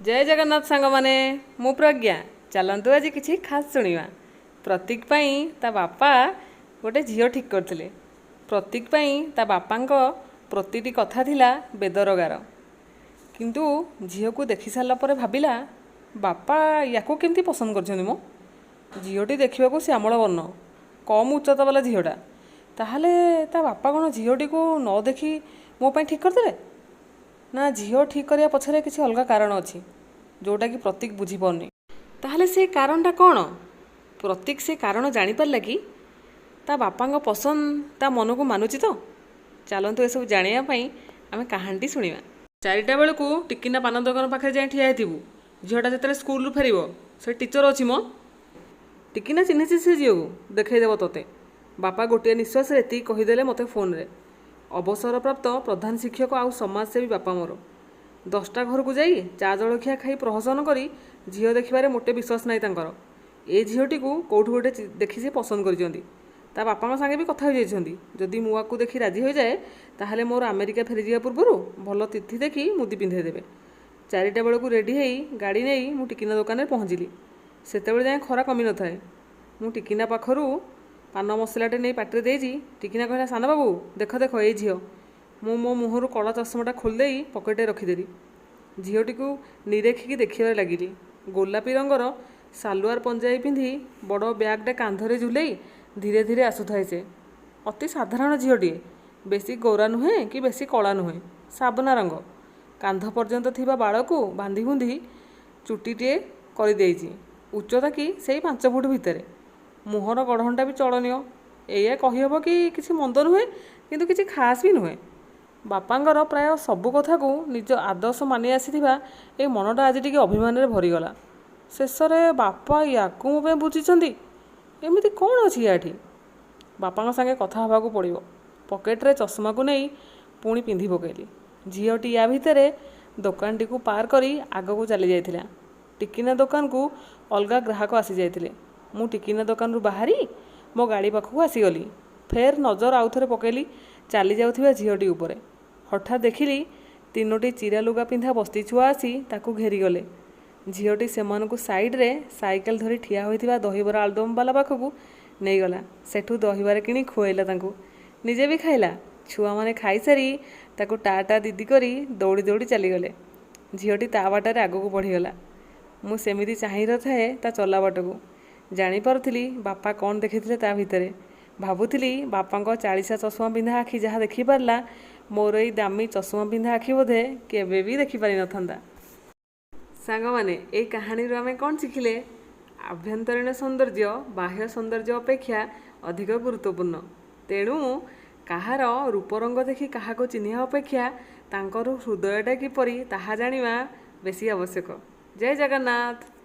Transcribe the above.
जय जगन्नाथ सांग माने मु प्रज्ञा चलतु आज किसी खास शुणा। प्रतीक पाई ता बापा गोटे झील ठीक करते। प्रतीक पाई ता बापांक प्रतिटी कथा थिला बेदरगार। किंतु झील को देखि सारा पर भाविला बापा याको केमती पसंद कर मो। झीलटी देखा श्यामल वर्ण कम उच्चता वाला झीलटा। ताहले ता बापा कौन झीलटी को न देखी मो पाई ठीक करते ना झील ठीक करने पछरे किसी अलग कारण अच्छी जोटा कि प्रतीक बुझीपारनी। ताहले से कारणटा कौन? प्रतीक से कारण जानीपारा कि ता बापा पसंद ता मन को मानुची तो। चलतु ये सब जानापी आम कहानी शुणा। 4टा बेलू टिकिना पान दुकान पाखे जाए ठिया होइथिबु। झीलटा जिते स्कूल फेर से टीचर अच्छी मो। टिकिना चिन्हिची से झील को देखईदेव तोते। बापा गोटे निश्वास एति कहीदेले मते फोन रे। अवसरप्राप्त प्रधान शिक्षक आउ समाजसेवी बापा मोर 10टा घर को जाई चा जलखिया खाई प्रहसन करी झील देखिबारे मोटे विश्वास नाई तांकर। ए झीलटी को कौठु गोटे देखी से पसंद करिसेंती। ता बापा संगे भी कथा हो जाइछंती। जदि मुआ को देखी राजी हो जाए ताहले मोर अमेरिका फेरी जिया पूर्वरु भल तिथि देखी मुदी पिंधे देबे। 4टा बेलू रेडी हेई गाड़ी नहीं मु टिकिना दुकान में पहुँचली। सेतेबेले जाए खरा कमी न थाए। मु टिकिना पाखरु पान मसलाटे नहीं पाटे देजी। टिकिना कहला सान बाबू देख देख ये झील। मु मो मुहर कला चश्माटा खोलदे पकेटे रखीदेली। झीलटी को निरेखिकी देखिबार लगिली। गोलापी रंगर सालुआर पंजाबी पिंधि बड़ ब्यागटे कांधरे झुलई धीरे धीरे आसुथाए से। अति साधारण झीलटीए, बेसी गोरा नुहे कि बेसी कला नुहे, साबना रंग। कांध पर्यंत थिबा बाड़ को बांधी बुंधी चुटीटे कर देइछि। उच्चता कि से 5 फुट भितर। मुहर गढ़णटा भी चलनीय। एया कहीहब कि किसी मंद नुहे किंतु किसी खास भी नुहे। बापांगर प्राय सबु कथा को निज आदर्श मानि आसीथिबा ए मनटा आज टिके अभिमान रे भरीगला। शेष में बापा याकू मो बुझीचंती एमिति कौन अच्छी याठी। बापा संगे कथा हवा को पड़ो। पकेट्रे चश्मा को नहीं पुणी पिंधि पकईली। झीलटी या भितर दुकानटी को पार करी आग को चली जाइथिला। टिकिना दुकान को अलगा ग्राहक आसी जाइथिले। मु टिकिना दुकान रु बाहरी मो गाड़ी पाखक आसीगली। फेर नजर आउ थे पकईली चली जाउथिबा झीलटी उपरे। हठात देखिली 3टी चिरा लुगा पिंधा बस्ती छुआ आसी ताकू घेरीगले। झीलटी सेमानकु साइड रे साइकेल धरी ठिया होइथिबा दहीबरा आलुदम वाला पाखकू नहीं गला। सेठू दहीबरा किणी खुआइला तांकू। निजे भी खाइला। छुआ माने खाई सारी ताकू टाटा दीदी करी दौड़ी दौड़ी चलीगले। झीलटी ता बाटारे आगकू बढ़ीगला। मु सेमिति चाही रथाए ता चला बाटकू। जानी पारुथिली बापा कौन देखिथिले ता भितरे। भाबुथिली बापांको 40 चश्मा पिंधा आखि जहाँ देखी पारला मोर ई दामी चश्मा पिंधा आखि बोधे केबे भी देखी पारि नथंदा। सांग माने ए कहानी रो आमे कौन शिखिले? आभ्यंतरीण सौंदर्य बाह्य सौंदर्य अपेक्षा अधिक गुरुत्वपूर्ण। तेणु कहार रूपरंग देखि काहाको चिन्हिया अपेक्षा तांकर हृदयटा किपरि ताहा जानिबा बेसी आवश्यक। जय जगन्नाथ।